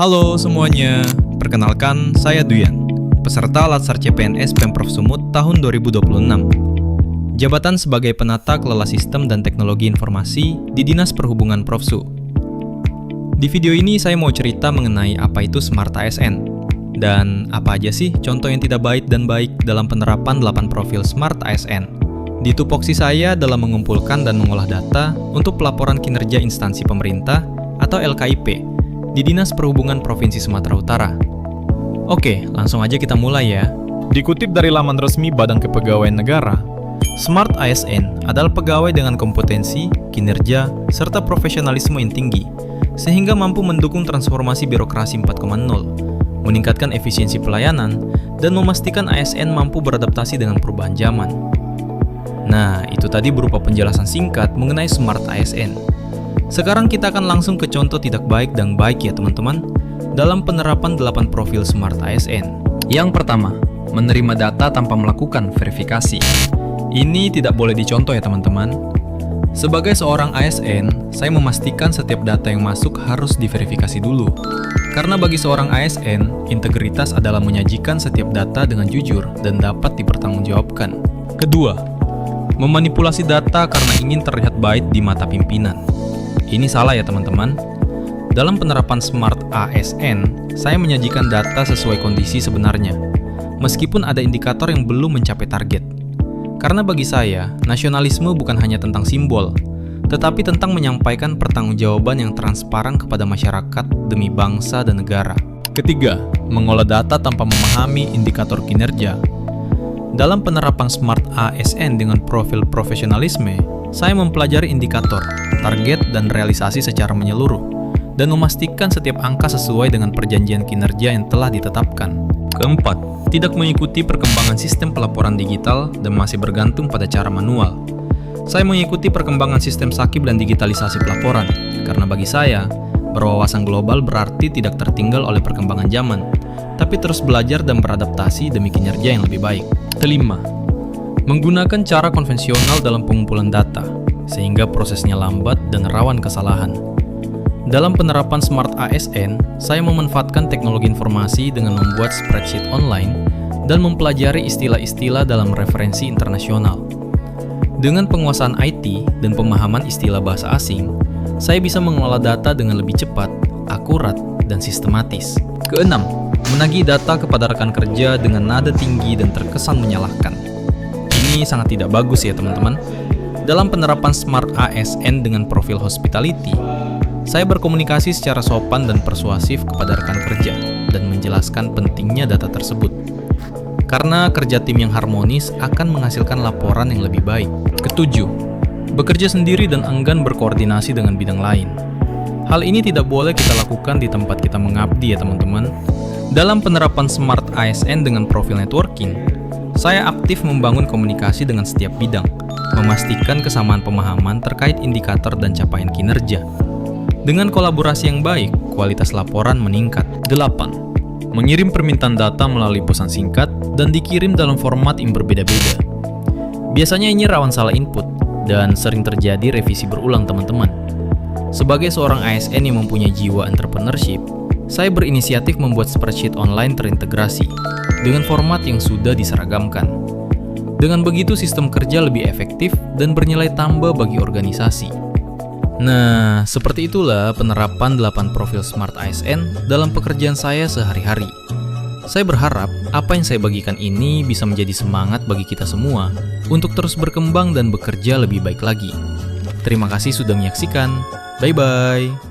Halo semuanya, perkenalkan saya Duyan, peserta Latsar CPNS Pemprov Sumut tahun 2026. Jabatan sebagai penata kelola sistem dan teknologi informasi di Dinas Perhubungan Profsu. Di video ini saya mau cerita mengenai apa itu Smart ASN dan apa aja sih contoh yang tidak baik dan baik dalam penerapan 8 profil Smart ASN. Di tupoksi saya dalam mengumpulkan dan mengolah data untuk pelaporan kinerja instansi pemerintah atau LKIP di Dinas Perhubungan Provinsi Sumatera Utara. Oke, langsung aja kita mulai ya. Dikutip dari laman resmi Badan Kepegawaian Negara, Smart ASN adalah pegawai dengan kompetensi, kinerja, serta profesionalisme yang tinggi, sehingga mampu mendukung transformasi birokrasi 4.0, meningkatkan efisiensi pelayanan, dan memastikan ASN mampu beradaptasi dengan perubahan zaman. Nah, itu tadi berupa penjelasan singkat mengenai Smart ASN. Sekarang kita akan langsung ke contoh tidak baik dan baik ya teman-teman, dalam penerapan 8 profil Smart ASN. Yang pertama, menerima data tanpa melakukan verifikasi. Ini tidak boleh dicontoh ya teman-teman. Sebagai seorang ASN, saya memastikan setiap data yang masuk harus diverifikasi dulu. Karena bagi seorang ASN, integritas adalah menyajikan setiap data dengan jujur dan dapat dipertanggungjawabkan. Kedua, memanipulasi data karena ingin terlihat baik di mata pimpinan. Ini salah ya teman-teman. Dalam penerapan Smart ASN, saya menyajikan data sesuai kondisi sebenarnya, meskipun ada indikator yang belum mencapai target. Karena bagi saya, nasionalisme bukan hanya tentang simbol, tetapi tentang menyampaikan pertanggungjawaban yang transparan kepada masyarakat demi bangsa dan negara. Ketiga, mengolah data tanpa memahami indikator kinerja. Dalam penerapan Smart ASN dengan profil profesionalisme, saya mempelajari indikator, target, dan realisasi secara menyeluruh, dan memastikan setiap angka sesuai dengan perjanjian kinerja yang telah ditetapkan. Keempat, tidak mengikuti perkembangan sistem pelaporan digital dan masih bergantung pada cara manual. Saya mengikuti perkembangan sistem sakib dan digitalisasi pelaporan, karena bagi saya, berwawasan global berarti tidak tertinggal oleh perkembangan zaman, tapi terus belajar dan beradaptasi demi kinerja yang lebih baik. Kelima, menggunakan cara konvensional dalam pengumpulan data, sehingga prosesnya lambat dan rawan kesalahan. Dalam penerapan Smart ASN, saya memanfaatkan teknologi informasi dengan membuat spreadsheet online dan mempelajari istilah-istilah dalam referensi internasional. Dengan penguasaan IT dan pemahaman istilah bahasa asing, saya bisa mengelola data dengan lebih cepat, akurat, dan sistematis. Keenam, menagih data kepada rekan kerja dengan nada tinggi dan terkesan menyalahkan. Ini sangat tidak bagus ya teman-teman. Dalam penerapan Smart ASN dengan profil hospitality, saya berkomunikasi secara sopan dan persuasif kepada rekan kerja dan menjelaskan pentingnya data tersebut. Karena kerja tim yang harmonis akan menghasilkan laporan yang lebih baik. Ketujuh, bekerja sendiri dan enggan berkoordinasi dengan bidang lain. Hal ini tidak boleh kita lakukan di tempat kita mengabdi ya teman-teman. Dalam penerapan Smart ASN dengan profil networking, saya aktif membangun komunikasi dengan setiap bidang, memastikan kesamaan pemahaman terkait indikator dan capaian kinerja. Dengan kolaborasi yang baik, kualitas laporan meningkat. 8. Mengirim permintaan data melalui pesan singkat dan dikirim dalam format yang berbeda-beda. Biasanya ini rawan salah input dan sering terjadi revisi berulang teman-teman. Sebagai seorang ASN yang mempunyai jiwa entrepreneurship, saya berinisiatif membuat spreadsheet online terintegrasi dengan format yang sudah diseragamkan. Dengan begitu sistem kerja lebih efektif dan bernilai tambah bagi organisasi. Nah, seperti itulah penerapan 8 profil Smart ASN dalam pekerjaan saya sehari-hari. Saya berharap apa yang saya bagikan ini bisa menjadi semangat bagi kita semua untuk terus berkembang dan bekerja lebih baik lagi. Terima kasih sudah menyaksikan. Bye-bye.